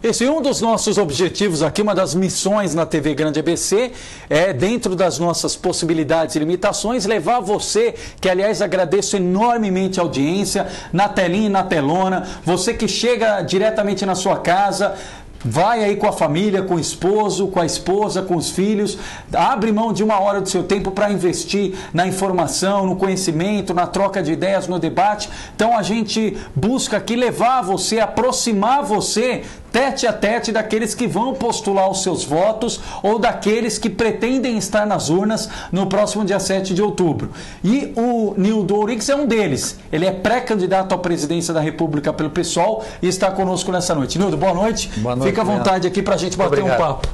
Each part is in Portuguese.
Esse é um dos nossos objetivos aqui, uma das missões na TV Grande ABC, é, dentro das nossas possibilidades e limitações, levar você, que aliás agradeço enormemente a audiência, na telinha e na telona, você que chega diretamente na sua casa, vai aí com a família, com o esposo, com a esposa, com os filhos, abre mão de uma hora do seu tempo para investir na informação, no conhecimento, na troca de ideias, no debate. Então a gente busca aqui levar você, aproximar você tete a tete daqueles que vão postular os seus votos ou daqueles que pretendem estar nas urnas no próximo dia 7 de outubro. E o Nildo Ourix é um deles. Ele é pré-candidato à presidência da República pelo PSOL e está conosco nessa noite. Nildo, boa noite. Boa noite. Fica à vontade aqui para a gente bater um papo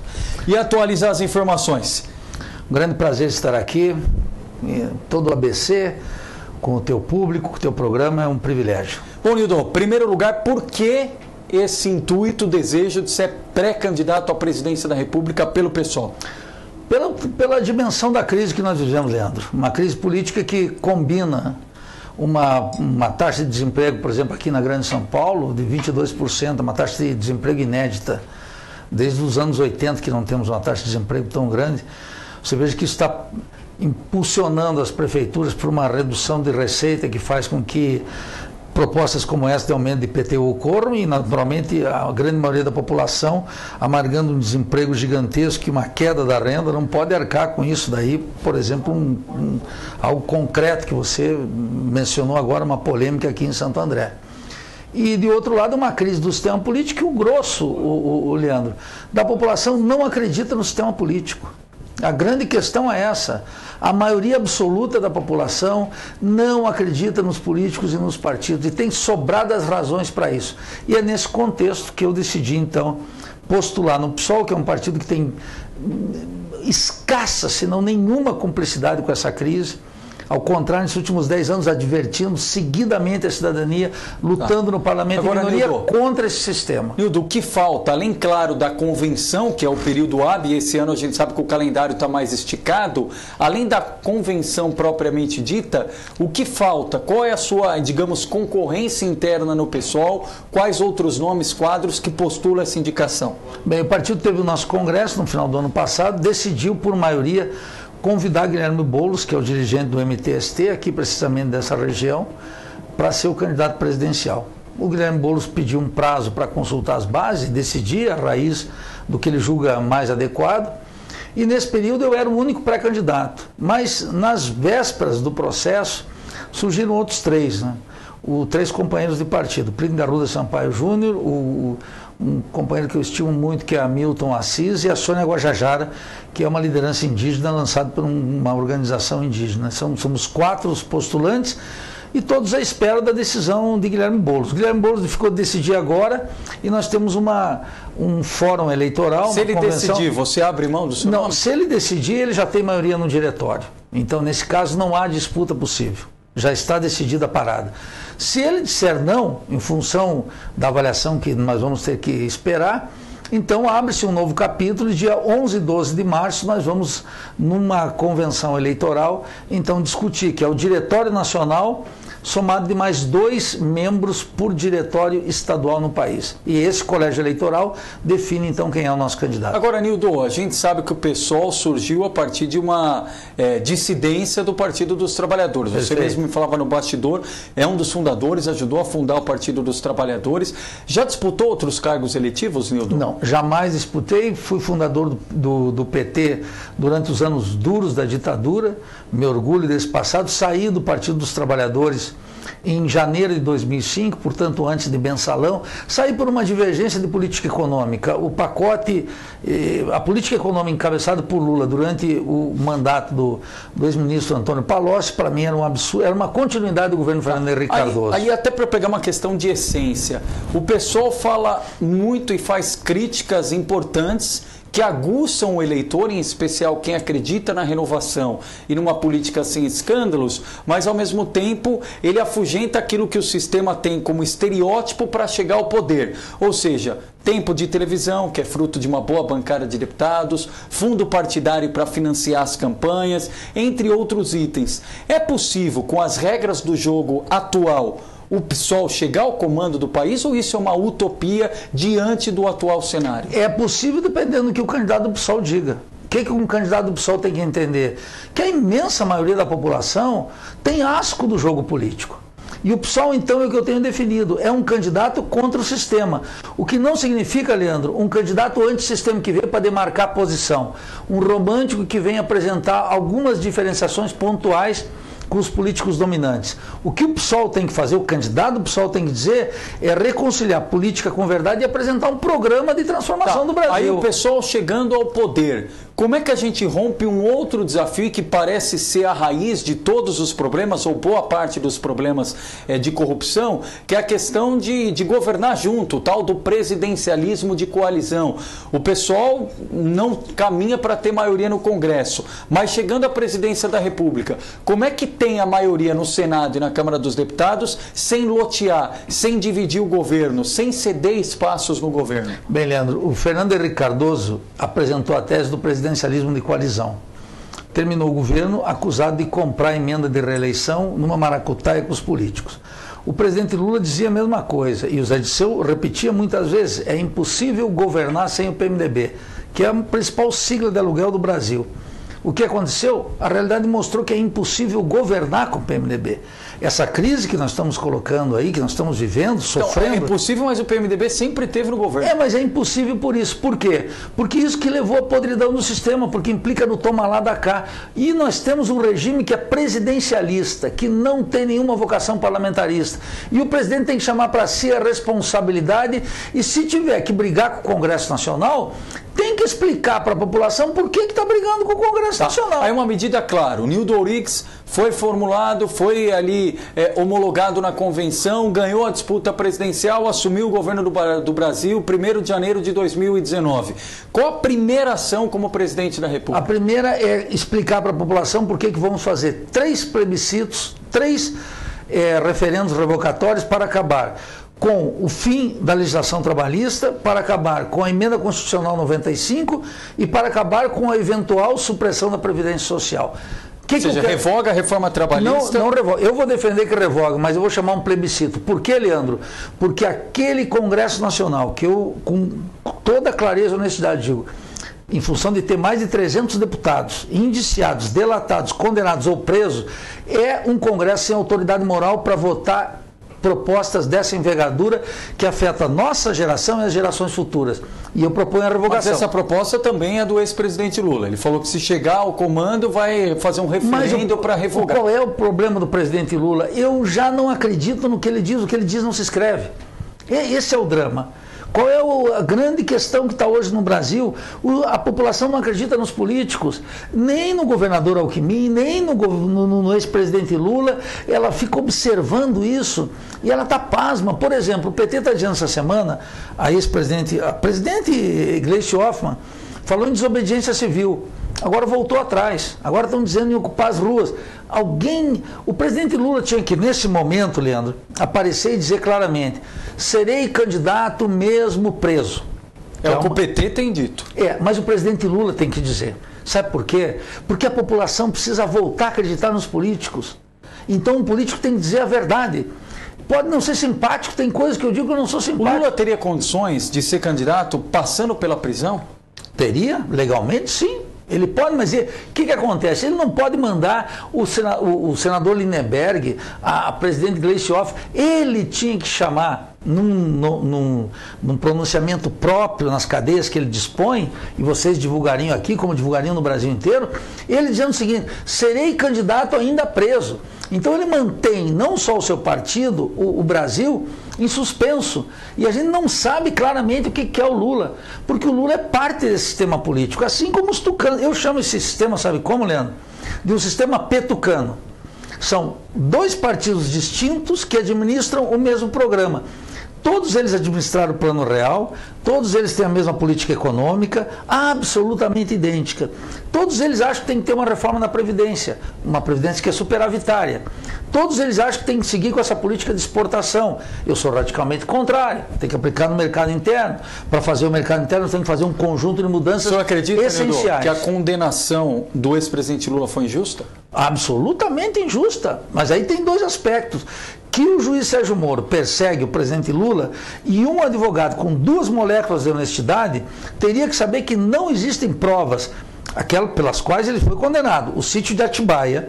e atualizar as informações. Um grande prazer estar aqui, em todo o ABC, com o teu público, com o teu programa, é um privilégio. Bom, Nildo, em primeiro lugar, por que esse intuito, desejo de ser pré-candidato à presidência da República pelo PSOL? Pela dimensão da crise que nós vivemos, Leandro. Uma crise política que combina uma taxa de desemprego, por exemplo, aqui na Grande São Paulo, de 22%, uma taxa de desemprego inédita. Desde os anos 80 que não temos uma taxa de desemprego tão grande. Você veja que isso está impulsionando as prefeituras para uma redução de receita que faz com que propostas como essa de aumento de IPTU ocorram e, naturalmente, a grande maioria da população amargando um desemprego gigantesco e uma queda da renda não pode arcar com isso daí. Por exemplo, algo concreto que você mencionou agora, uma polêmica aqui em Santo André. E, de outro lado, uma crise do sistema político, e o grosso, o Leandro, da população não acredita no sistema político. A grande questão é essa. A maioria absoluta da população não acredita nos políticos e nos partidos e tem sobradas razões para isso. E é nesse contexto que eu decidi, então, postular no PSOL, que é um partido que tem escassa, se não nenhuma cumplicidade com essa crise. Ao contrário, nesses últimos 10 anos, advertindo seguidamente a cidadania, lutando no parlamento de minoria contra esse sistema. Nildo, o que falta, além, claro, da convenção, que é o período hábil, e esse ano a gente sabe que o calendário está mais esticado, além da convenção propriamente dita, o que falta? Qual é a sua, digamos, concorrência interna no PSOL? Quais outros nomes, quadros que postulam essa indicação? Bem, o partido teve o nosso congresso no final do ano passado, decidiu por maioria convidar Guilherme Boulos, que é o dirigente do MTST, aqui precisamente dessa região, para ser o candidato presidencial. O Guilherme Boulos pediu um prazo para consultar as bases, decidir a raiz do que ele julga mais adequado, e nesse período eu era o único pré-candidato. Mas nas vésperas do processo surgiram outros três, né? Três companheiros de partido, Plínio da Arruda Sampaio Júnior, um companheiro que eu estimo muito, que é Hamilton Assis, e a Sônia Guajajara, que é uma liderança indígena lançada por uma organização indígena. Somos 4 os postulantes e todos à espera da decisão de Guilherme Boulos. Guilherme Boulos ficou de decidir agora e nós temos um fórum eleitoral. Se ele decidir, você abre mão do seu nome? Não, se ele decidir, ele já tem maioria no diretório. Então, nesse caso, não há disputa possível. Já está decidida a parada. Se ele disser não, em função da avaliação que nós vamos ter que esperar, então abre-se um novo capítulo e dia 11 e 12 de março nós vamos, numa convenção eleitoral, então discutir, que é o Diretório Nacional, somado de mais 2 membros por diretório estadual no país. E esse colégio eleitoral define, então, quem é o nosso candidato. Agora, Nildo, a gente sabe que o PSOL surgiu a partir de uma dissidência do Partido dos Trabalhadores. Você mesmo me falava no bastidor, é um dos fundadores, ajudou a fundar o Partido dos Trabalhadores. Já disputou outros cargos eletivos, Nildo? Não, jamais disputei. Fui fundador do PT durante os anos duros da ditadura. Me orgulho desse passado. Saí do Partido dos Trabalhadores em janeiro de 2005, portanto antes de Mensalão, saí por uma divergência de política econômica. O pacote, a política econômica encabeçada por Lula durante o mandato do ex-ministro Antônio Palocci, para mim era um absurdo, era uma continuidade do governo Fernando Henrique Cardoso. Aí até para pegar uma questão de essência, o pessoal fala muito e faz críticas importantes que aguçam o eleitor, em especial quem acredita na renovação e numa política sem escândalos, mas ao mesmo tempo ele afugenta aquilo que o sistema tem como estereótipo para chegar ao poder. Ou seja, tempo de televisão, que é fruto de uma boa bancada de deputados, fundo partidário para financiar as campanhas, entre outros itens. É possível, com as regras do jogo atual, o PSOL chegar ao comando do país, ou isso é uma utopia diante do atual cenário? É possível dependendo do que o candidato do PSOL diga. O que um candidato do PSOL tem que entender? Que a imensa maioria da população tem asco do jogo político. E o PSOL, então, é o que eu tenho definido, é um candidato contra o sistema. O que não significa, Leandro, um candidato antissistema que veio para demarcar posição. Um romântico que vem apresentar algumas diferenciações pontuais com os políticos dominantes. O que o PSOL tem que fazer, o candidato do PSOL tem que dizer, é reconciliar política com verdade e apresentar um programa de transformação do Brasil. Aí o pessoal chegando ao poder, como é que a gente rompe um outro desafio que parece ser a raiz de todos os problemas, ou boa parte dos problemas de corrupção, que é a questão de governar junto, o tal do presidencialismo de coalizão. O pessoal não caminha para ter maioria no Congresso, mas chegando à presidência da República, como é que tem a maioria no Senado e na Câmara dos Deputados sem lotear, sem dividir o governo, sem ceder espaços no governo? Bem, Leandro, o Fernando Henrique Cardoso apresentou a tese do presidencialismo de coalizão. Terminou o governo acusado de comprar a emenda de reeleição numa maracutaia com os políticos. O presidente Lula dizia a mesma coisa e o Zé Disseu repetia muitas vezes: é impossível governar sem o PMDB, que é a principal sigla de aluguel do Brasil. O que aconteceu? A realidade mostrou que é impossível governar com o PMDB. Essa crise que nós estamos colocando aí, que nós estamos vivendo, sofrendo... Então, é impossível, mas o PMDB sempre teve no governo. Mas é impossível por isso. Por quê? Porque isso que levou a podridão do sistema, porque implica no toma lá da cá. E nós temos um regime que é presidencialista, que não tem nenhuma vocação parlamentarista. E o presidente tem que chamar para si a responsabilidade e, se tiver que brigar com o Congresso Nacional, tem que explicar para a população por que está brigando com o Congresso Nacional. Aí uma medida clara, o Nildo Ourix foi formulado, foi ali homologado na convenção, ganhou a disputa presidencial, assumiu o governo do Brasil 1º de janeiro de 2019. Qual a primeira ação como presidente da República? A primeira é explicar para a população por que vamos fazer 3 plebiscitos, 3 referendos revocatórios para acabar com o fim da legislação trabalhista, para acabar com a emenda constitucional 95 e para acabar com a eventual supressão da Previdência Social. Ou seja, revoga a reforma trabalhista? Não revoga. Eu vou defender que revoga, mas eu vou chamar um plebiscito. Por quê, Leandro? Porque aquele Congresso Nacional, que eu, com toda clareza e honestidade, digo, em função de ter mais de 300 deputados indiciados, delatados, condenados ou presos, é um Congresso sem autoridade moral para votar propostas dessa envergadura que afeta a nossa geração e as gerações futuras. E eu proponho a revogação. Mas essa proposta também é do ex-presidente Lula. Ele falou que se chegar ao comando vai fazer um referendo para revogar. Qual é o problema do presidente Lula? Eu já não acredito no que ele diz. O que ele diz não se escreve. Esse é o drama. Qual é a grande questão que está hoje no Brasil? A população não acredita nos políticos, nem no governador Alckmin, nem no ex-presidente Lula. Ela fica observando isso e ela está pasma. Por exemplo, o PT está dizendo essa semana, a presidente Gleisi Hoffmann falou em desobediência civil. Agora voltou atrás, agora estão dizendo em ocupar as ruas. O presidente Lula tinha que, nesse momento, Leandro, aparecer e dizer claramente: serei candidato mesmo preso. É o que o PT tem dito. Mas o presidente Lula tem que dizer. Sabe por quê? Porque a população precisa voltar a acreditar nos políticos. Então um político tem que dizer a verdade. Pode não ser simpático, tem coisas que eu digo que eu não sou simpático. O Lula teria condições de ser candidato passando pela prisão? Teria, legalmente, sim. Ele pode, mas o que acontece? Ele não pode mandar o senador Lindenberg, a presidente Gleisi Hoffmann, ele tinha que chamar num pronunciamento próprio nas cadeias que ele dispõe, e vocês divulgariam aqui, como divulgariam no Brasil inteiro, ele dizendo o seguinte: serei candidato ainda preso. Então ele mantém não só o seu partido, o Brasil, em suspenso. E a gente não sabe claramente o que é o Lula, porque o Lula é parte desse sistema político, assim como os tucanos. Eu chamo esse sistema, sabe como, Leandro? De um sistema petucano. São 2 partidos distintos que administram o mesmo programa. Todos eles administraram o Plano Real, todos eles têm a mesma política econômica, absolutamente idêntica. Todos eles acham que tem que ter uma reforma na Previdência, uma Previdência que é superavitária. Todos eles acham que tem que seguir com essa política de exportação. Eu sou radicalmente contrário, tem que aplicar no mercado interno. Para fazer o mercado interno tem que fazer um conjunto de mudanças essenciais. O senhor acredita, que a condenação do ex-presidente Lula foi injusta? Absolutamente injusta, mas aí tem 2 aspectos. que o juiz Sérgio Moro persegue o presidente Lula, e um advogado com 2 moléculas de honestidade teria que saber que não existem provas, aquelas pelas quais ele foi condenado, o sítio de Atibaia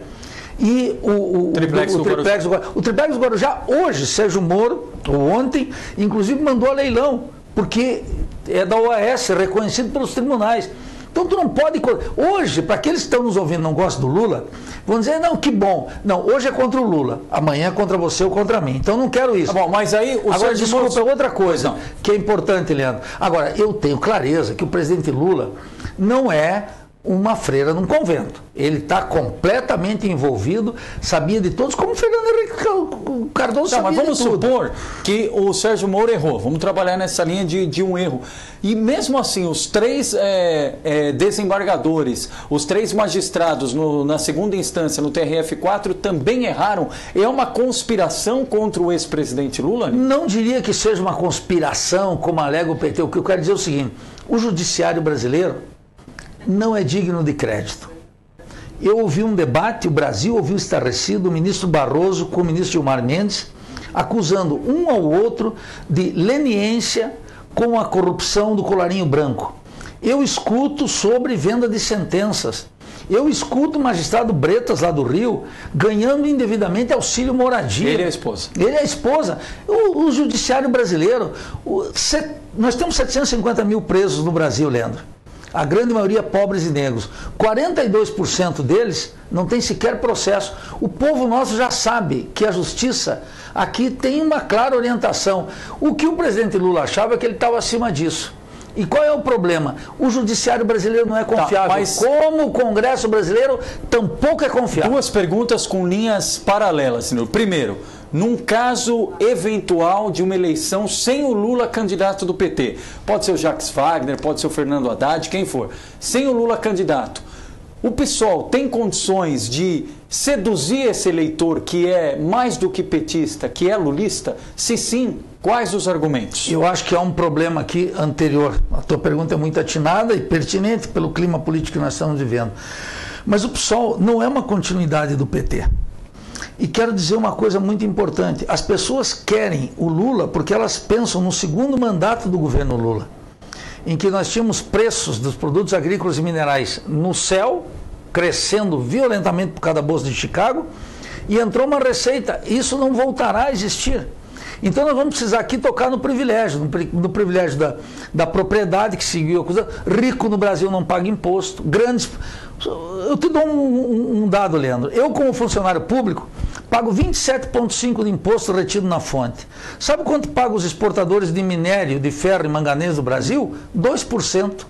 e o Triplex do Guarujá. Hoje, Sérgio Moro, ou ontem, inclusive mandou a leilão, porque é da OAS, reconhecido pelos tribunais. Então tu não pode... Hoje, para aqueles que estão nos ouvindo e não gostam do Lula, vão dizer, não, que bom. Não, hoje é contra o Lula, amanhã é contra você ou contra mim. Então não quero isso. Tá bom, mas aí... Agora, desculpa, outra coisa que é importante, Leandro. Agora, eu tenho clareza que o presidente Lula não é uma freira num convento. Ele está completamente envolvido, sabia de todos, como o Fernando Henrique Cardoso sabia mas vamos de tudo. supor que o Sérgio Moro errou. Vamos trabalhar nessa linha de um erro. E mesmo assim, os 3 desembargadores, os 3 magistrados na segunda instância, no TRF4, também erraram. É uma conspiração contra o ex-presidente Lula? Não diria que seja uma conspiração, como alega o PT. O que eu quero dizer é o seguinte, o judiciário brasileiro não é digno de crédito. Eu ouvi um debate, o Brasil ouviu estarrecido o ministro Barroso com o ministro Gilmar Mendes, acusando um ao outro de leniência com a corrupção do colarinho branco. Eu escuto sobre venda de sentenças. Eu escuto o magistrado Bretas, lá do Rio, ganhando indevidamente auxílio moradia. Ele é a esposa. Ele é a esposa. O judiciário brasileiro... nós temos 750 mil presos no Brasil, Leandro. A grande maioria pobres e negros. 42% deles não tem sequer processo. O povo nosso já sabe que a justiça aqui tem uma clara orientação. O que o presidente Lula achava é que ele estava acima disso. E qual é o problema? O judiciário brasileiro não é confiável. Mas como o Congresso brasileiro tampouco é confiável. 2 perguntas com linhas paralelas, senhor. Primeiro, num caso eventual de uma eleição sem o Lula candidato do PT, pode ser o Jacques Wagner, pode ser o Fernando Haddad, quem for, sem o Lula candidato, o PSOL tem condições de seduzir esse eleitor que é mais do que petista, que é lulista? Se sim, quais os argumentos? Eu acho que há um problema aqui anterior. A tua pergunta é muito atinada e pertinente pelo clima político que nós estamos vivendo. Mas o PSOL não é uma continuidade do PT. E quero dizer uma coisa muito importante. As pessoas querem o Lula porque elas pensam no segundo mandato do governo Lula, em que nós tínhamos preços dos produtos agrícolas e minerais no céu, crescendo violentamente por causa da Bolsa de Chicago, e entrou uma receita. Isso não voltará a existir. Então nós vamos precisar aqui tocar no privilégio, no privilégio da propriedade que seguiu acusando. Rico no Brasil não paga imposto. Grandes... Eu te dou um dado, Leandro. Eu, como funcionário público, pago 27,5% de imposto retido na fonte. Sabe quanto pagam os exportadores de minério, de ferro e manganês do Brasil? 2%.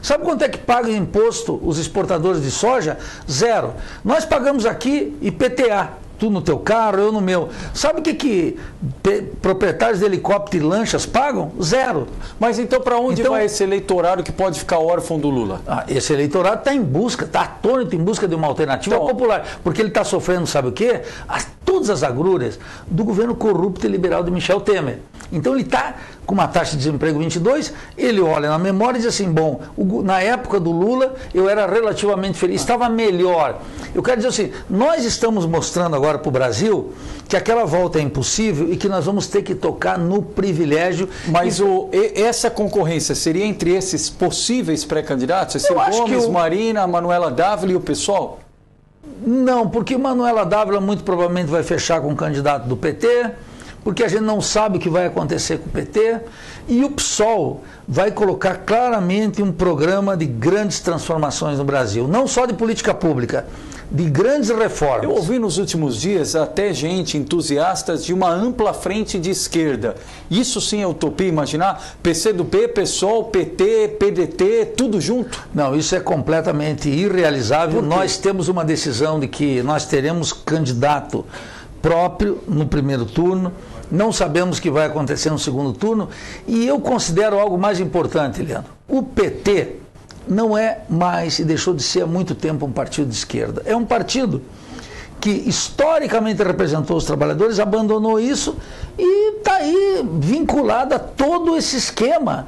Sabe quanto é que pagam imposto os exportadores de soja? 0%. Nós pagamos aqui IPTA. Tu no teu carro, eu no meu. Sabe o que proprietários de helicóptero e lanchas pagam? 0. Mas então para onde vai esse eleitorado que pode ficar órfão do Lula? Esse eleitorado está em busca, está atônito em busca de uma alternativa popular. Porque ele está sofrendo, sabe o quê? Todas as agrúrias do governo corrupto e liberal de Michel Temer. Então ele está com uma taxa de desemprego 22, ele olha na memória e diz assim, bom, na época do Lula eu era relativamente feliz, estava melhor. Eu quero dizer assim, nós estamos mostrando agora para o Brasil que aquela volta é impossível e que nós vamos ter que tocar no privilégio. Mas essa concorrência seria entre esses possíveis pré-candidatos? Ciro Gomes, Marina, Manuela Dávila e o PSOL? Não, porque Manuela Dávila muito provavelmente vai fechar com o candidato do PT, porque a gente não sabe o que vai acontecer com o PT, e o PSOL vai colocar claramente um programa de grandes transformações no Brasil, não só de política pública, de grandes reformas. Eu ouvi nos últimos dias até gente, entusiastas de uma ampla frente de esquerda. Isso sim é utopia, imaginar? PCdoB, PSOL, PT, PDT, tudo junto? Não, isso é completamente irrealizável. Nós temos uma decisão de que nós teremos candidato próprio no primeiro turno, não sabemos o que vai acontecer no segundo turno, e eu considero algo mais importante, Leandro. O PT não é mais, e deixou de ser há muito tempo, um partido de esquerda. É um partido que historicamente representou os trabalhadores, abandonou isso e está aí vinculado a todo esse esquema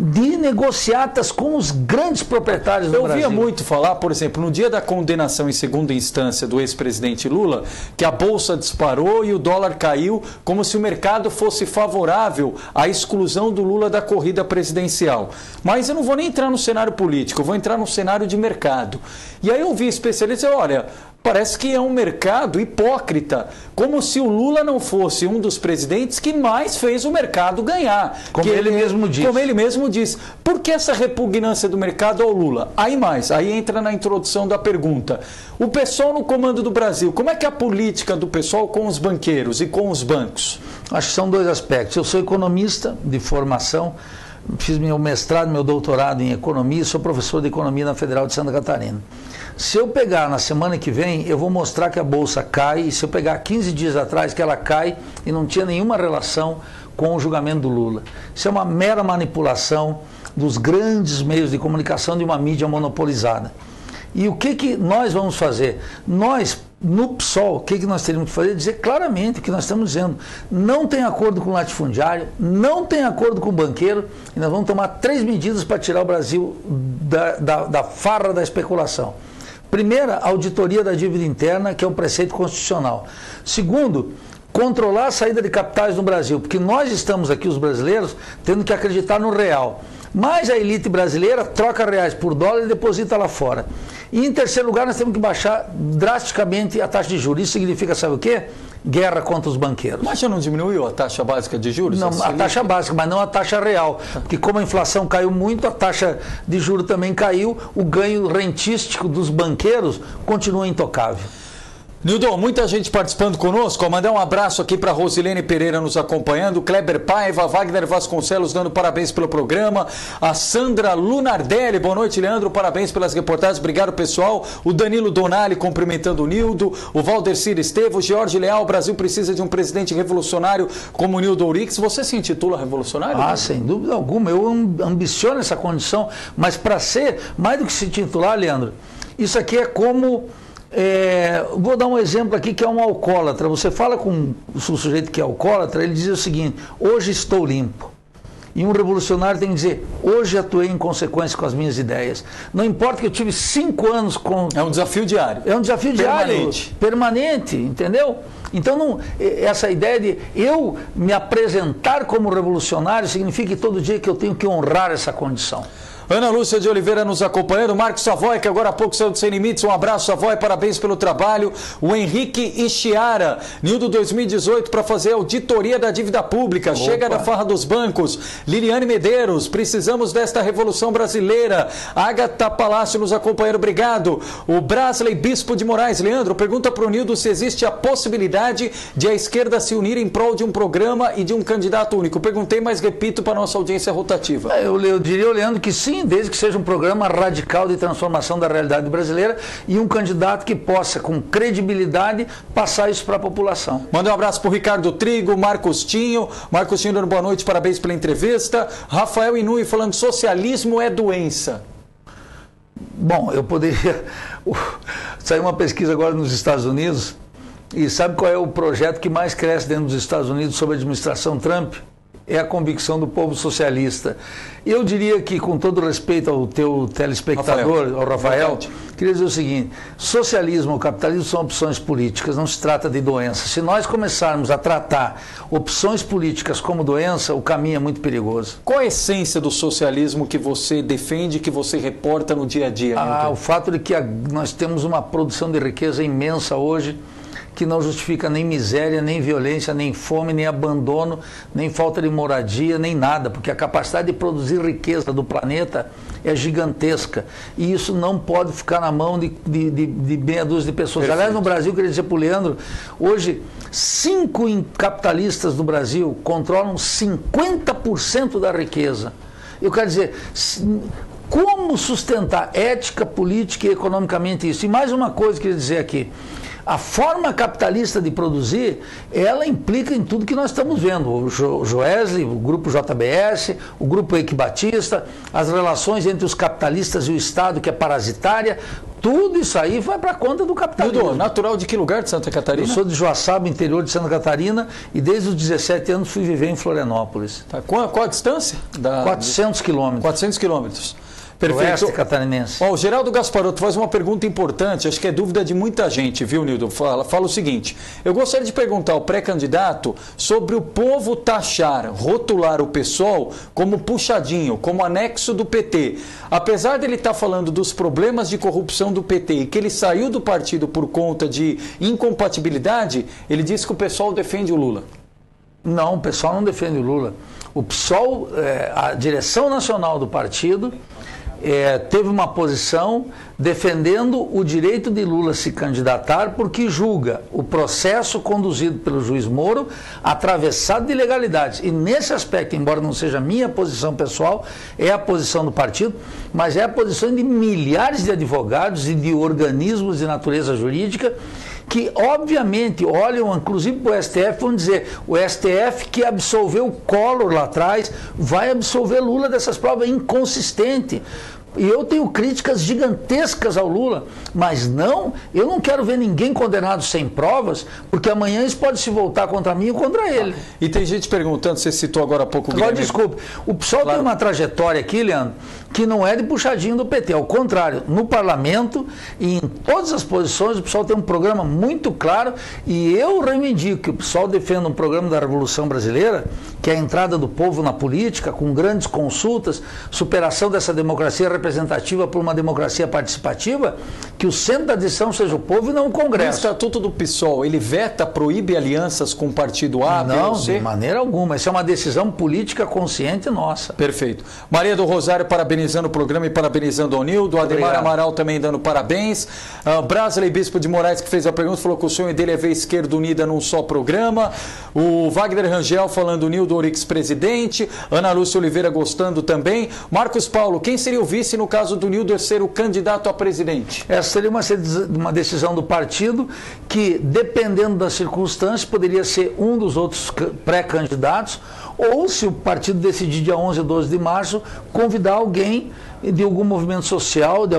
de negociatas com os grandes proprietários do Brasil. Eu ouvia muito falar, por exemplo, no dia da condenação em segunda instância do ex-presidente Lula, que a Bolsa disparou e o dólar caiu, como se o mercado fosse favorável à exclusão do Lula da corrida presidencial. Mas eu não vou nem entrar no cenário político, eu vou entrar no cenário de mercado. E aí eu vi especialistas dizer, olha, parece que é um mercado hipócrita, como se o Lula não fosse um dos presidentes que mais fez o mercado ganhar. Como ele mesmo disse. Como ele mesmo disse. Por que essa repugnância do mercado ao Lula? Aí entra na introdução da pergunta. O pessoal no comando do Brasil, como é que é a política do pessoal com os banqueiros e com os bancos? Acho que são dois aspectos. Eu sou economista de formação, fiz meu mestrado, meu doutorado em economia, sou professor de economia na Federal de Santa Catarina. Se eu pegar na semana que vem, eu vou mostrar que a Bolsa cai, e se eu pegar 15 dias atrás que ela cai e não tinha nenhuma relação com o julgamento do Lula. Isso é uma mera manipulação dos grandes meios de comunicação de uma mídia monopolizada. E o que nós vamos fazer? Nós, no PSOL, o que nós teríamos que fazer? Dizer claramente o que nós estamos dizendo. Não tem acordo com o latifundiário, não tem acordo com o banqueiro, e nós vamos tomar 3 medidas para tirar o Brasil da farra da especulação. Primeira, auditoria da dívida interna, que é um preceito constitucional. Segundo, controlar a saída de capitais no Brasil, porque nós estamos aqui, os brasileiros, tendo que acreditar no real. Mas a elite brasileira troca reais por dólar e deposita lá fora. E em terceiro lugar, nós temos que baixar drasticamente a taxa de juros. Isso significa, sabe o quê? Guerra contra os banqueiros. Mas já não diminuiu a taxa básica de juros? Não, a taxa básica, mas não a taxa real. Porque como a inflação caiu muito, a taxa de juros também caiu, o ganho rentístico dos banqueiros continua intocável. Nildon, muita gente participando conosco. Ó, mandar um abraço aqui para Rosilene Pereira nos acompanhando, Kleber Paiva, Wagner Vasconcelos dando parabéns pelo programa, a Sandra Lunardelli, boa noite, Leandro, parabéns pelas reportagens, obrigado, pessoal. O Danilo Donali cumprimentando o Nildo, o Valdecir Estevo, o Jorge Leal, o Brasil precisa de um presidente revolucionário como o Nildo Ourix. Você se intitula revolucionário? Ah, sem dúvida alguma, eu ambiciono essa condição, mas para ser, mais do que se titular, Leandro, isso aqui é como... vou dar um exemplo aqui que é um alcoólatra. Você fala com o sujeito que é alcoólatra, ele diz o seguinte: hoje estou limpo. E um revolucionário tem que dizer: hoje atuei em consequência com as minhas ideias. Não importa que eu tive 5 anos com... É um desafio diário. É um desafio diário. Permanente, entendeu? Então, essa ideia de eu me apresentar como revolucionário significa que todo dia que eu tenho que honrar essa condição. Ana Lúcia de Oliveira nos acompanhando, Marcos Savoy, que agora há pouco saiu do Sem Limites, um abraço, Savoy, parabéns pelo trabalho. O Henrique Ichiara, Nildo 2018 para fazer auditoria da dívida pública, Opa. Chega da farra dos bancos. Liliane Medeiros, precisamos desta revolução brasileira. Agatha Palácio nos acompanhando, obrigado. O Brasley Bispo de Moraes, Leandro, pergunta para o Nildo se existe a possibilidade de a esquerda se unir em prol de um programa e de um candidato único. Perguntei, mas repito para a nossa audiência rotativa. Eu diria, Leandro, que sim, desde que seja um programa radical de transformação da realidade brasileira e um candidato que possa, com credibilidade, passar isso para a população. Manda um abraço para o Ricardo Trigo, Marcos Tinho. Marcos Tinho dando boa noite, parabéns pela entrevista. Rafael Inui falando: socialismo é doença. Bom, eu poderia... Saiu uma pesquisa agora nos Estados Unidos, e sabe qual é o projeto que mais cresce dentro dos Estados Unidos sob a administração Trump? É a convicção do povo socialista. Eu diria que, com todo respeito ao teu telespectador, ao Rafael, queria dizer o seguinte: socialismo ou capitalismo são opções políticas, não se trata de doença. Se nós começarmos a tratar opções políticas como doença, o caminho é muito perigoso. Qual a essência do socialismo que você defende, que você reporta no dia a dia? O fato de que nós temos uma produção de riqueza imensa hoje, que não justifica nem miséria, nem violência, nem fome, nem abandono, nem falta de moradia, nem nada, porque a capacidade de produzir riqueza do planeta é gigantesca, e isso não pode ficar na mão de meia dúzia de pessoas. Perfeito. Aliás, no Brasil, queria dizer para o Leandro, hoje 5 capitalistas do Brasil controlam 50% da riqueza. Eu quero dizer, como sustentar ética, política e economicamente isso? E mais uma coisa que eu queria dizer aqui: A forma capitalista de produzir, ela implica em tudo que nós estamos vendo. O Joesley, o grupo JBS, o grupo Eike Batista, as relações entre os capitalistas e o Estado, que é parasitária, tudo isso aí vai para conta do capitalismo. Nildo, natural de que lugar de Santa Catarina? Eu sou de Joaçaba, interior de Santa Catarina, e desde os 17 anos fui viver em Florianópolis. Tá. Qual a distância? 400 quilômetros. 400 quilômetros. Perfeito. Oeste catarinense. O Geraldo Gasparotto faz uma pergunta importante, acho que é dúvida de muita gente, viu, Nildo? Fala o seguinte: eu gostaria de perguntar ao pré-candidato sobre o povo taxar, rotular o PSOL como puxadinho, como anexo do PT. Apesar dele estar falando dos problemas de corrupção do PT e que ele saiu do partido por conta de incompatibilidade, ele diz que o PSOL defende o Lula. Não, o PSOL não defende o Lula. O PSOL, a direção nacional do partido, teve uma posição defendendo o direito de Lula se candidatar porque julga o processo conduzido pelo juiz Moro atravessado de ilegalidades. E nesse aspecto, embora não seja a minha posição pessoal, é a posição do partido, mas é a posição de milhares de advogados e de organismos de natureza jurídica que, obviamente, olham inclusive para o STF, vão dizer, o STF que absolveu o Collor lá atrás, vai absolver Lula dessas provas, é inconsistente. E eu tenho críticas gigantescas ao Lula, mas eu não quero ver ninguém condenado sem provas, porque amanhã isso pode se voltar contra mim ou contra ele. E tem gente perguntando, você citou agora há pouco o Guilherme. Agora, desculpe, o PSOL tem uma trajetória aqui, Leandro, que não é de puxadinho do PT, ao contrário, no parlamento e em todas as posições o PSOL tem um programa muito claro e eu reivindico que o PSOL defenda um programa da Revolução Brasileira, que é a entrada do povo na política, com grandes consultas, superação dessa democracia representativa por uma democracia participativa, que o centro da decisão seja o povo e não o Congresso. O Estatuto do PSOL, ele veta, proíbe alianças com o partido A, B ou C? Não, de maneira alguma. Isso é uma decisão política consciente nossa. Perfeito. Maria do Rosário parabenizando o programa e parabenizando o Nildo. Ademar Amaral também dando parabéns. Brasley Bispo de Moraes, que fez a pergunta, falou que o sonho dele é ver Esquerda Unida num só programa. O Wagner Rangel falando Nildo Orix presidente. Ana Lúcia Oliveira gostando também. Marcos Paulo, quem seria o vice no caso do Nildo ser o candidato a presidente? Essa seria uma decisão do partido que, dependendo das circunstâncias, poderia ser um dos outros pré-candidatos, ou, se o partido decidir dia 11 ou 12 de março, convidar alguém de algum movimento social, de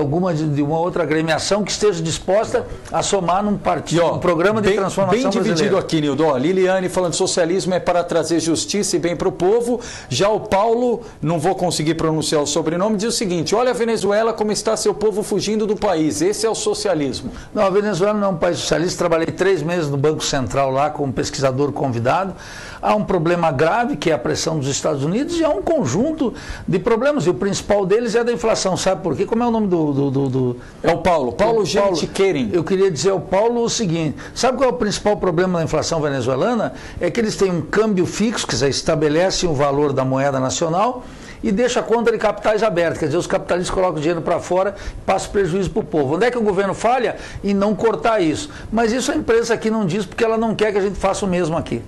uma outra agremiação que esteja disposta a somar num partido, um programa de transformação brasileira. Bem dividido aqui, Nildo. Liliane falando socialismo é para trazer justiça e bem para o povo. Já o Paulo, não vou conseguir pronunciar o sobrenome, diz o seguinte: olha a Venezuela como está seu povo fugindo do país. Esse é o socialismo. Não, a Venezuela não é um país socialista. Trabalhei 3 meses no Banco Central lá como pesquisador convidado. Há um problema grave que é a pressão dos Estados Unidos e há um conjunto de problemas. E o principal deles é a da inflação. Sabe por quê? Como é o nome do... É o Paulo Gentiquerin. Eu queria dizer ao Paulo o seguinte: sabe qual é o principal problema da inflação venezuelana? É que eles têm um câmbio fixo, quer dizer, estabelecem o valor da moeda nacional e deixa a conta de capitais aberta, quer dizer, os capitalistas colocam o dinheiro para fora e passam prejuízo para o povo. Onde é que o governo falha? Em não cortar isso. Mas isso a empresa aqui não diz porque ela não quer que a gente faça o mesmo aqui.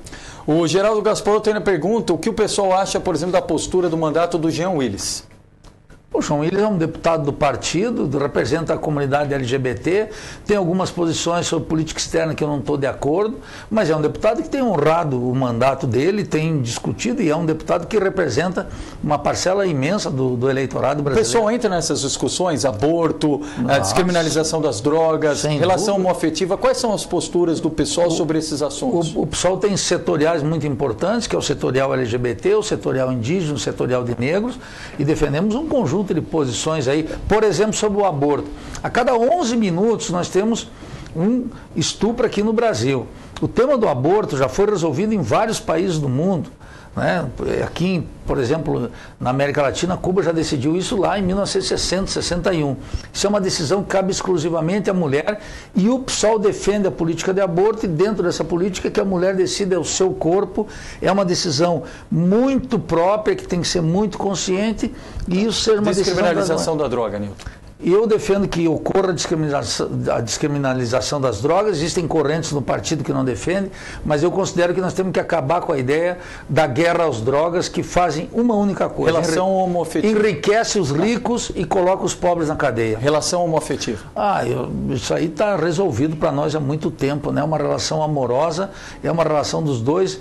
O Geraldo Gasparotto ainda pergunta o que o pessoal acha, por exemplo, da postura do mandato do Jean Willis. O João Willis é um deputado do partido, representa a comunidade LGBT, tem algumas posições sobre política externa que eu não estou de acordo, mas é um deputado que tem honrado o mandato dele, tem discutido e é um deputado que representa uma parcela imensa do eleitorado brasileiro. O pessoal entra nessas discussões, aborto, a descriminalização das drogas, relação homoafetiva. Quais são as posturas do pessoal sobre esses assuntos? O pessoal tem setoriais muito importantes, que é o setorial LGBT, o setorial indígena, o setorial de negros, e defendemos um conjunto de posições aí, por exemplo, sobre o aborto. A cada 11 minutos nós temos um estupro aqui no Brasil. O tema do aborto já foi resolvido em vários países do mundo, né? Aqui, por exemplo, na América Latina, Cuba já decidiu isso lá em 1960, 61. Isso é uma decisão que cabe exclusivamente à mulher e o PSOL defende a política de aborto e dentro dessa política que a mulher decida o seu corpo. É uma decisão muito própria, que tem que ser muito consciente e isso ser uma descriminalização da droga, Nilton. E eu defendo que ocorra a descriminalização das drogas. Existem correntes no partido que não defendem, mas eu considero que nós temos que acabar com a ideia da guerra às drogas, que fazem uma única coisa: relação homoafetiva. Enriquece os ricos e coloca os pobres na cadeia. Relação homoafetiva. Isso aí está resolvido para nós há muito tempo, né? É uma relação amorosa, é uma relação dos dois.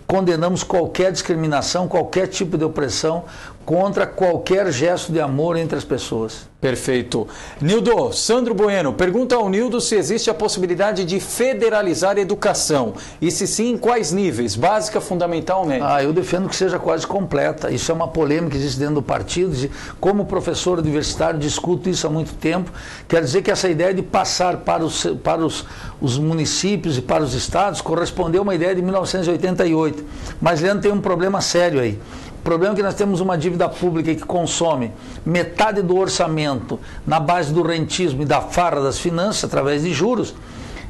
Condenamos qualquer discriminação, qualquer tipo de opressão, contra qualquer gesto de amor entre as pessoas. Perfeito. Nildo, Sandro Bueno, pergunta ao Nildo se existe a possibilidade de federalizar a educação. E se sim, em quais níveis? Básica, fundamental, média? Eu defendo que seja quase completa. Isso é uma polêmica que existe dentro do partido. Como professor universitário, discuto isso há muito tempo. Quer dizer que essa ideia de passar para os municípios e para os estados correspondeu a uma ideia de 1988. Mas, Leandro, tem um problema sério aí. O problema é que nós temos uma dívida pública que consome metade do orçamento na base do rentismo e da farra das finanças, através de juros,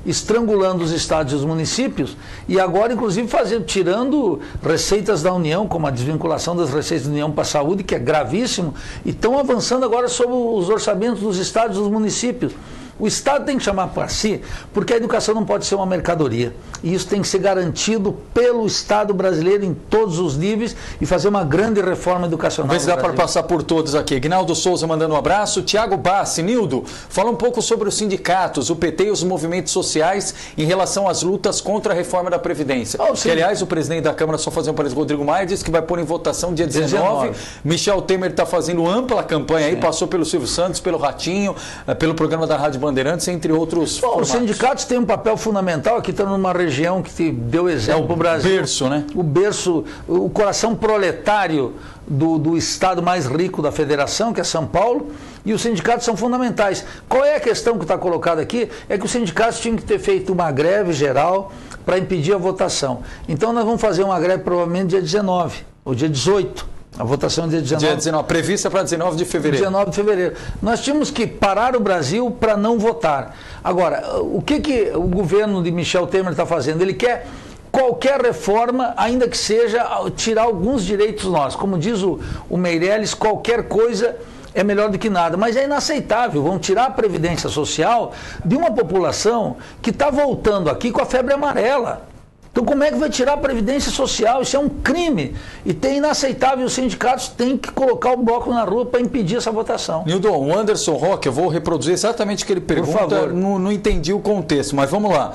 estrangulando os estados e os municípios, e agora, inclusive, tirando receitas da União, como a desvinculação das receitas da União para a saúde, que é gravíssimo, e estão avançando agora sobre os orçamentos dos estados e dos municípios. O Estado tem que chamar para si, porque a educação não pode ser uma mercadoria. E isso tem que ser garantido pelo Estado brasileiro em todos os níveis e fazer uma grande reforma educacional. Vamos ver se dá para passar por todos aqui. Guinaldo Souza mandando um abraço. Tiago Bassi, Nildo, fala um pouco sobre os sindicatos, o PT e os movimentos sociais em relação às lutas contra a reforma da Previdência. Que, aliás, o presidente da Câmara, só fazer um parênteses, Rodrigo Maia, disse que vai pôr em votação dia 19. Michel Temer está fazendo ampla campanha aí, passou pelo Silvio Santos, pelo Ratinho, pelo programa da Rádio Bandeirantes, entre outros formatos. Os sindicatos têm um papel fundamental. Aqui estamos numa região que te deu exemplo para o Brasil. O berço, né? O berço, o coração proletário do estado mais rico da federação, que é São Paulo, e os sindicatos são fundamentais. Qual é a questão que está colocada aqui? É que os sindicatos tinham que ter feito uma greve geral para impedir a votação. Então nós vamos fazer uma greve provavelmente dia 19 ou dia 18. A votação é dia 19. Dia 19, prevista para 19 de fevereiro. 19 de fevereiro. Nós tínhamos que parar o Brasil para não votar. Agora, o que o governo de Michel Temer está fazendo? Ele quer qualquer reforma, ainda que seja tirar alguns direitos nossos. Como diz o Meirelles, qualquer coisa é melhor do que nada. Mas é inaceitável. Vão tirar a Previdência Social de uma população que está voltando aqui com a febre amarela. Então, como é que vai tirar a Previdência Social? Isso é um crime. E é inaceitável. Os sindicatos têm que colocar o bloco na rua para impedir essa votação. Nildo, o Anderson Roque, eu vou reproduzir exatamente o que ele pergunta. Por favor. Não entendi o contexto, mas vamos lá.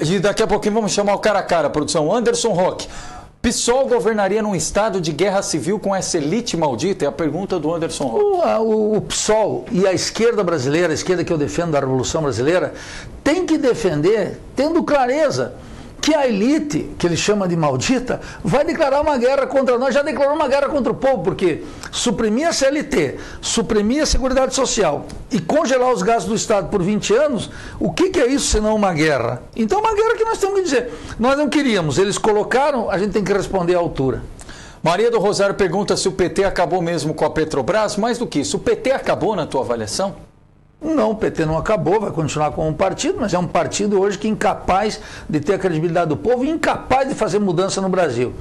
E daqui a pouquinho vamos chamar o cara a cara, produção. Anderson Roque, PSOL governaria num estado de guerra civil com essa elite maldita? É a pergunta do Anderson Roque. O PSOL e a esquerda brasileira, a esquerda que eu defendo da Revolução Brasileira, tem que defender, tendo clareza, que a elite, que ele chama de maldita, vai declarar uma guerra contra nós. Já declarou uma guerra contra o povo, porque suprimir a CLT, suprimir a Seguridade Social e congelar os gastos do Estado por 20 anos, o que é isso senão uma guerra? Então uma guerra que nós temos que dizer. Nós não queríamos, eles colocaram, a gente tem que responder à altura. Maria do Rosário pergunta se o PT acabou mesmo com a Petrobras. Mais do que isso, o PT acabou na tua avaliação? Não, o PT não acabou, vai continuar como um partido, mas é um partido hoje que é incapaz de ter a credibilidade do povo e incapaz de fazer mudança no Brasil.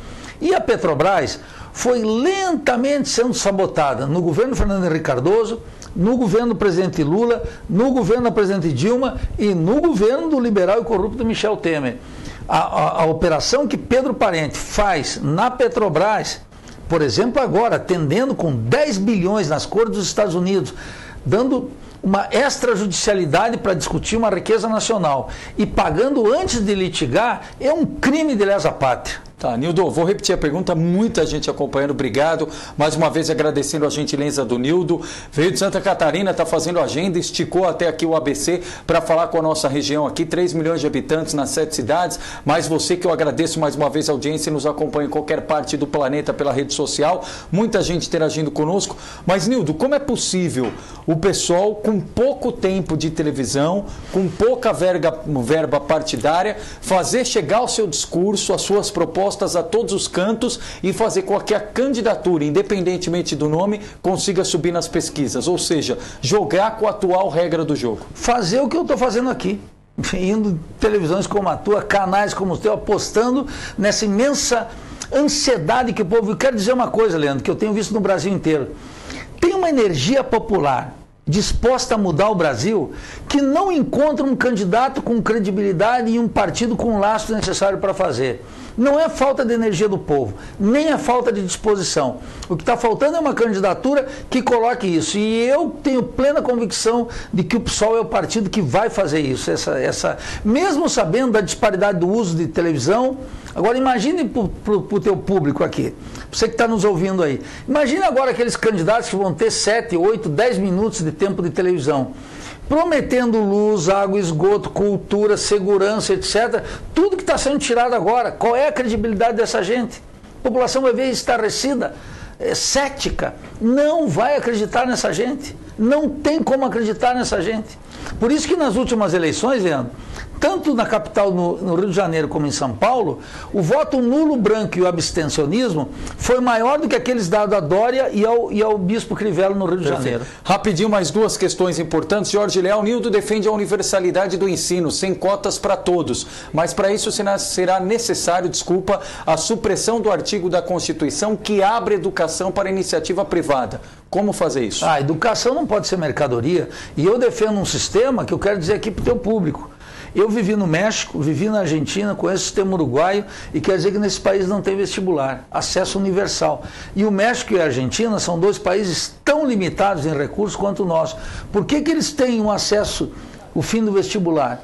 E a Petrobras foi lentamente sendo sabotada no governo Fernando Henrique Cardoso, no governo do presidente Lula, no governo da presidente Dilma e no governo do liberal e corrupto Michel Temer. A operação que Pedro Parente faz na Petrobras, por exemplo, agora, atendendo com 10 bilhões nas cortes dos Estados Unidos, dando uma extrajudicialidade para discutir uma riqueza nacional e pagando antes de litigar, é um crime de lesa pátria. Tá, Nildo, vou repetir a pergunta, muita gente acompanhando, obrigado. Mais uma vez agradecendo a gentileza do Nildo. Veio de Santa Catarina, está fazendo agenda, esticou até aqui o ABC para falar com a nossa região aqui, 3 milhões de habitantes nas 7 cidades. Mas você, que eu agradeço mais uma vez a audiência e nos acompanha em qualquer parte do planeta pela rede social. Muita gente interagindo conosco. Mas, Nildo, como é possível o pessoal, com pouco tempo de televisão, com pouca verba partidária, fazer chegar o seu discurso, as suas propostas a todos os cantos e fazer com que a candidatura, independentemente do nome, consiga subir nas pesquisas? Ou seja, jogar com a atual regra do jogo. Fazer o que eu estou fazendo aqui. Indo em televisões como a tua, canais como o teu, apostando nessa imensa ansiedade que o povo... Eu quero dizer uma coisa, Leandro, que eu tenho visto no Brasil inteiro. Tem uma energia popular disposta a mudar o Brasil, que não encontra um candidato com credibilidade e um partido com o lastro necessário para fazer. Não é falta de energia do povo, nem é falta de disposição. O que está faltando é uma candidatura que coloque isso. E eu tenho plena convicção de que o PSOL é o partido que vai fazer isso. Mesmo sabendo da disparidade do uso de televisão. Agora imagine para o teu público aqui, você que está nos ouvindo aí. Imagine agora aqueles candidatos que vão ter 7, 8, 10 minutos de tempo de televisão, prometendo luz, água, esgoto, cultura, segurança, etc. Tudo que está sendo tirado agora. Qual é a credibilidade dessa gente? A população vai ver estarrecida, cética. Não vai acreditar nessa gente. Não tem como acreditar nessa gente. Por isso que nas últimas eleições, Leandro, tanto na capital, no Rio de Janeiro, como em São Paulo, o voto nulo, branco e o abstencionismo foi maior do que aqueles dados a Dória e ao Bispo Crivella no Rio de Janeiro. Rapidinho, mais duas questões importantes. Jorge Leal, Nildo defende a universalidade do ensino, sem cotas para todos. Mas para isso será necessário, a supressão do artigo da Constituição que abre educação para iniciativa privada. Como fazer isso? A educação não pode ser mercadoria. E eu defendo um sistema que eu quero dizer aqui para o teu público. Eu vivi no México, vivi na Argentina, conheço o sistema uruguaio e quer dizer que nesse país não tem vestibular, acesso universal. E o México e a Argentina são dois países tão limitados em recursos quanto o nosso. Por que eles têm um acesso, o fim do vestibular?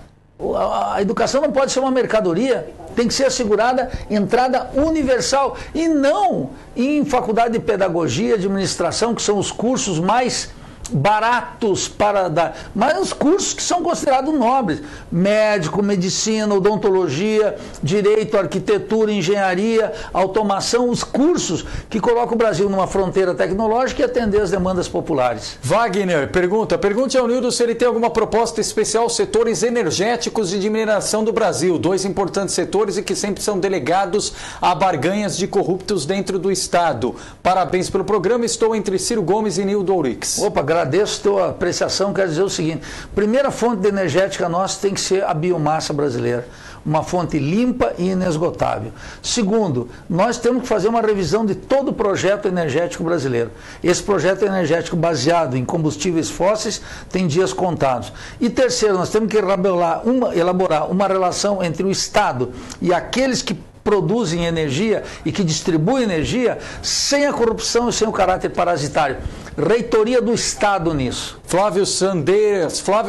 A educação não pode ser uma mercadoria, tem que ser assegurada entrada universal e não em faculdade de pedagogia, administração, que são os cursos mais baratos para dar, mas os cursos que são considerados nobres: médico, medicina, odontologia, direito, arquitetura, engenharia, automação, os cursos que colocam o Brasil numa fronteira tecnológica e atender as demandas populares. Wagner, pergunte ao Nildo se ele tem alguma proposta especial aos setores energéticos e de mineração do Brasil, dois importantes setores e que sempre são delegados a barganhas de corruptos dentro do Estado. Parabéns pelo programa, estou entre Ciro Gomes e Nildo Ourix. Opa, agradeço a tua apreciação. Quero dizer o seguinte: primeira fonte de energética nossa tem que ser a biomassa brasileira, uma fonte limpa e inesgotável. Segundo, nós temos que fazer uma revisão de todo o projeto energético brasileiro. Esse projeto energético baseado em combustíveis fósseis tem dias contados. E terceiro, nós temos que elaborar uma relação entre o Estado e aqueles que produzem energia e que distribuem energia sem a corrupção e sem o caráter parasitário. Reitoria do Estado nisso. Flávio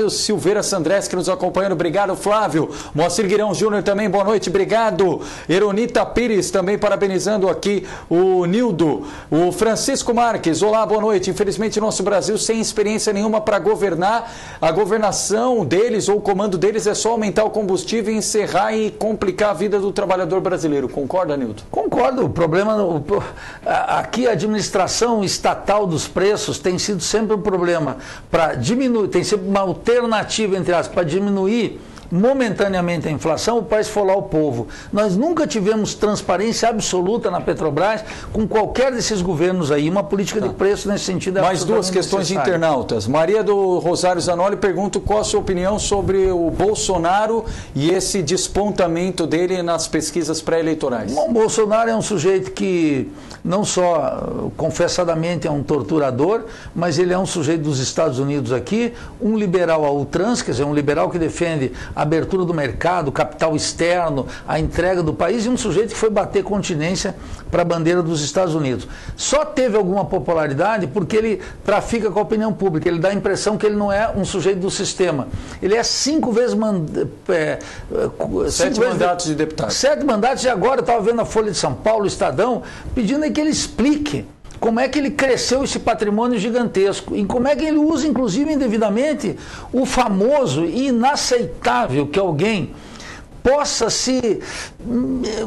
Silveira Sandrés, que nos acompanhando. Obrigado, Flávio. Moacir Guirão Júnior também, boa noite, obrigado. Eronita Pires também parabenizando aqui o Nildo. O Francisco Marques, olá, boa noite. Infelizmente, nosso Brasil sem experiência nenhuma para governar. A governação deles ou o comando deles é só aumentar o combustível, encerrar e complicar a vida do trabalhador brasileiro. Concorda, Nildo? Concordo. O problema, aqui a administração estatal dos preços tem sido sempre um problema para diminuir, tem sempre uma alternativa, entre aspas, para diminuir momentaneamente a inflação para esfolar o povo. Nós nunca tivemos transparência absoluta na Petrobras com qualquer desses governos aí. Uma política de preço nesse sentido é mais duas questões necessária. De internautas. Maria do Rosário Zanoli pergunta qual a sua opinião sobre o Bolsonaro e esse despontamento dele nas pesquisas pré-eleitorais. Bom, Bolsonaro é um sujeito que não só confessadamente é um torturador, mas ele é um sujeito dos Estados Unidos aqui, um liberal à ultrança, quer dizer, um liberal que defende a abertura do mercado, capital externo, a entrega do país, e um sujeito que foi bater continência para a bandeira dos Estados Unidos. Só teve alguma popularidade porque ele trafica com a opinião pública, ele dá a impressão que ele não é um sujeito do sistema. Ele é 5 vezes... 7 mandatos de deputado. 7 mandatos, e agora eu estava vendo a Folha de São Paulo, o Estadão, pedindo que ele explique como é que ele cresceu esse patrimônio gigantesco e como é que ele usa, inclusive indevidamente, o famoso e inaceitável que alguém possa se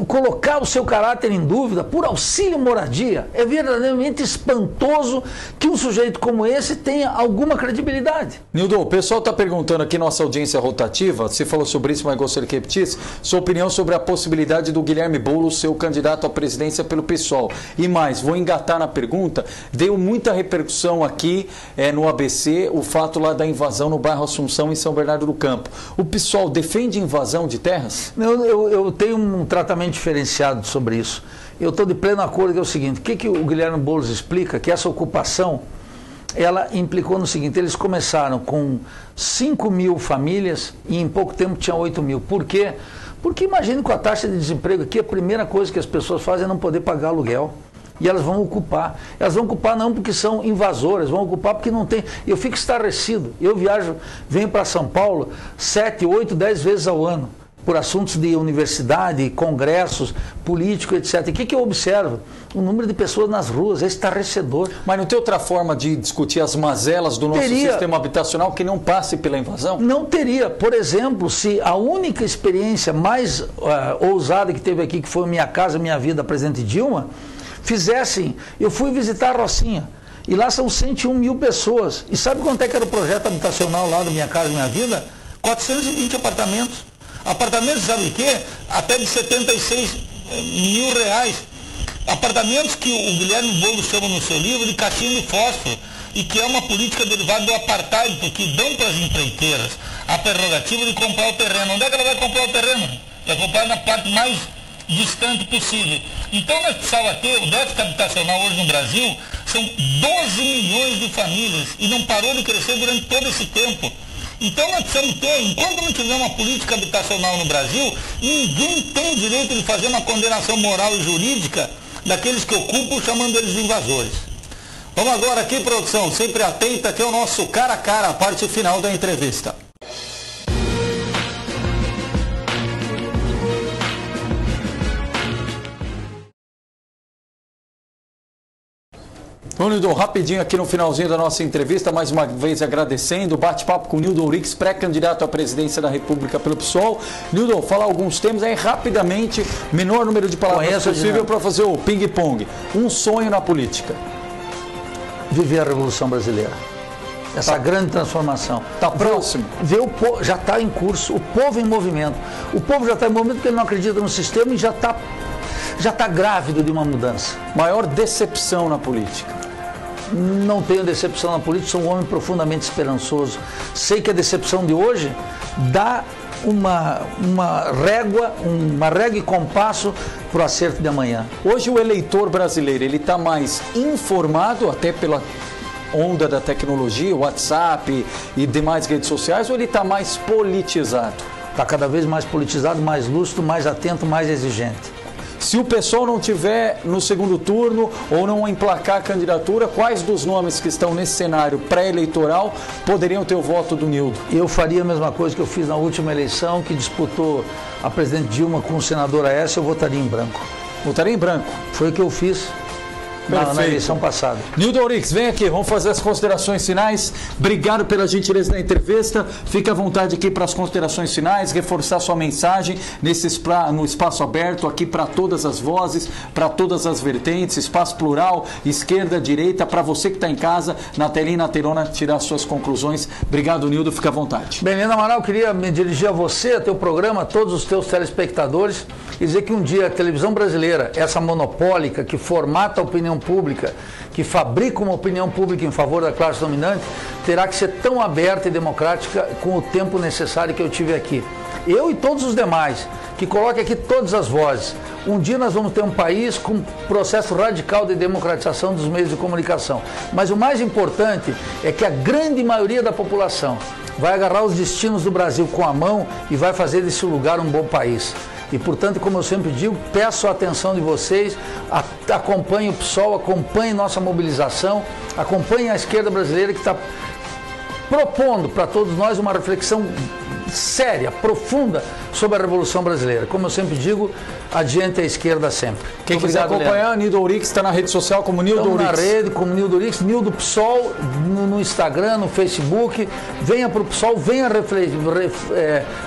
colocar o seu caráter em dúvida por auxílio moradia. É verdadeiramente espantoso que um sujeito como esse tenha alguma credibilidade. Nildo, o pessoal está perguntando aqui, nossa audiência rotativa, você falou sobre isso, mas gostaria que repetisse, sua opinião sobre a possibilidade do Guilherme Boulos ser o candidato à presidência pelo PSOL. E mais, vou engatar na pergunta, deu muita repercussão aqui no ABC, o fato lá da invasão no bairro Assunção, em São Bernardo do Campo. O PSOL defende invasão de terras? Eu tenho um tratamento diferenciado sobre isso. Eu estou de pleno acordo que é o seguinte: o que o Guilherme Boulos explica? Que essa ocupação ela implicou no seguinte: eles começaram com 5 mil famílias e em pouco tempo tinha 8 mil. Por quê? Porque imagine, com a taxa de desemprego aqui, a primeira coisa que as pessoas fazem é não poder pagar aluguel. E elas vão ocupar. Elas vão ocupar não porque são invasoras, vão ocupar porque não tem. Eu fico estarrecido. Eu venho para São Paulo 7, 8, 10 vezes ao ano, por assuntos de universidade, congressos, políticos, etc. E o que eu observo? O número de pessoas nas ruas é estarrecedor. Mas não tem outra forma de discutir as mazelas do nosso sistema habitacional que não passe pela invasão? Não teria. Por exemplo, se a única experiência mais ousada que teve aqui, que foi Minha Casa Minha Vida, presidente Dilma, fizessem... Eu fui visitar a Rocinha, e lá são 101 mil pessoas. E sabe quanto é que era o projeto habitacional lá do Minha Casa Minha Vida? 420 apartamentos. Apartamentos, sabe o quê? Até de 76 mil reais. Apartamentos que o Guilherme Boulos chama no seu livro de caixinha de fósforo, e que é uma política derivada do apartheid, porque dão para as empreiteiras a prerrogativa de comprar o terreno. Onde é que ela vai comprar o terreno? Vai comprar na parte mais distante possível. Então nós precisávamos ter, o déficit habitacional hoje no Brasil são 12 milhões de famílias, e não parou de crescer durante todo esse tempo. Então nós precisamos ter, enquanto não tiver uma política habitacional no Brasil, ninguém tem direito de fazer uma condenação moral e jurídica daqueles que ocupam, chamando eles de invasores. Vamos agora aqui, produção, sempre atenta, aqui é o nosso cara a cara, a parte final da entrevista. Bom, Nildo, rapidinho aqui no finalzinho da nossa entrevista, mais uma vez agradecendo o bate-papo com o Nildo Ourix, pré-candidato à presidência da República pelo PSOL. Nildo, falar alguns temas aí rapidamente, menor número de palavras possível para fazer o ping-pong. Um sonho na política. Viver a Revolução Brasileira. Essa grande transformação. Está próximo? Já está em curso, o povo em movimento. O povo já está em movimento porque ele não acredita no sistema e já está grávido de uma mudança. Maior decepção na política? Não tenho decepção na política, sou um homem profundamente esperançoso. Sei que a decepção de hoje dá uma régua e compasso para o acerto de amanhã. Hoje o eleitor brasileiro, ele está mais informado, até pela onda da tecnologia, WhatsApp e demais redes sociais, ou ele está mais politizado? Está cada vez mais politizado, mais lúcido, mais atento, mais exigente. Se o pessoal não tiver no segundo turno ou não emplacar a candidatura, quais dos nomes que estão nesse cenário pré-eleitoral poderiam ter o voto do Nildo? Eu faria a mesma coisa que eu fiz na última eleição, que disputou a presidente Dilma com o senador Aécio, eu votaria em branco. Votaria em branco? Foi o que eu fiz na eleição passada. Nildo Ourix, vem aqui, vamos fazer as considerações finais. Obrigado pela gentileza da entrevista. Fique à vontade aqui para as considerações finais, reforçar sua mensagem no espaço aberto aqui para todas as vozes, para todas as vertentes, espaço plural, esquerda, direita, para você que está em casa, na telinha e na telona, tirar suas conclusões. Obrigado, Nildo, fique à vontade. Bem, Nildo Amaral, queria me dirigir a você, a teu programa, a todos os teus telespectadores, e dizer que um dia a televisão brasileira, essa monopólica que formata a opinião pública, que fabrica uma opinião pública em favor da classe dominante, terá que ser tão aberta e democrática com o tempo necessário que eu tive aqui. Eu e todos os demais, que coloquem aqui todas as vozes. Um dia nós vamos ter um país com um processo radical de democratização dos meios de comunicação. Mas o mais importante é que a grande maioria da população vai agarrar os destinos do Brasil com a mão e vai fazer desse lugar um bom país. E, portanto, como eu sempre digo, peço a atenção de vocês, acompanhem o PSOL, acompanhem nossa mobilização, acompanhem a esquerda brasileira que está propondo para todos nós uma reflexão séria, profunda sobre a Revolução Brasileira. Como eu sempre digo, adiante a esquerda sempre. Quem quiser acompanhar, Nildo Ourix está na rede social como Nildo Ourix. Na rede, como Nildo Ourix, Nildo PSOL, no Instagram, no Facebook. Venha para o PSOL, venha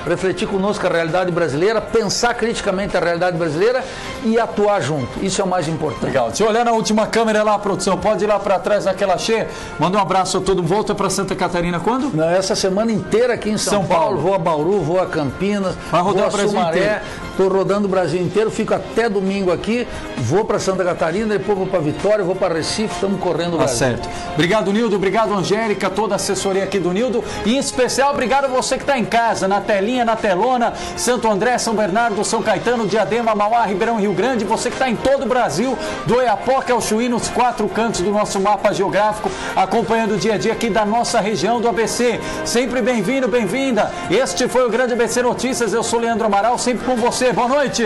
refletir conosco a realidade brasileira, pensar criticamente a realidade brasileira e atuar junto. Isso é o mais importante. Legal. Deixa eu olhar na última câmera lá, produção. Pode ir lá para trás naquela cheia. Manda um abraço a todo mundo. Volta para Santa Catarina quando? Essa semana inteira aqui em São Paulo. Vou a Bauru, vou a Campinas, vai rodar vou a Sumaré. Estou rodando o Brasil inteiro, fico até domingo aqui, vou para Santa Catarina, depois vou para Vitória, vou para Recife, estamos correndo o Brasil. Tá certo. Obrigado, Nildo. Obrigado, Angélica, toda a assessoria aqui do Nildo. E em especial, obrigado a você que está em casa, na telinha, na telona, Santo André, São Bernardo, São Caetano, Diadema, Mauá, Ribeirão, Rio Grande. Você que está em todo o Brasil, do Oiapoque ao Chuí, nos 4 cantos do nosso mapa geográfico, acompanhando o dia a dia aqui da nossa região do ABC. Sempre bem-vindo, bem-vinda. Este foi o Grande ABC Notícias. Eu sou Leandro Amaral, sempre com você. Boa noite.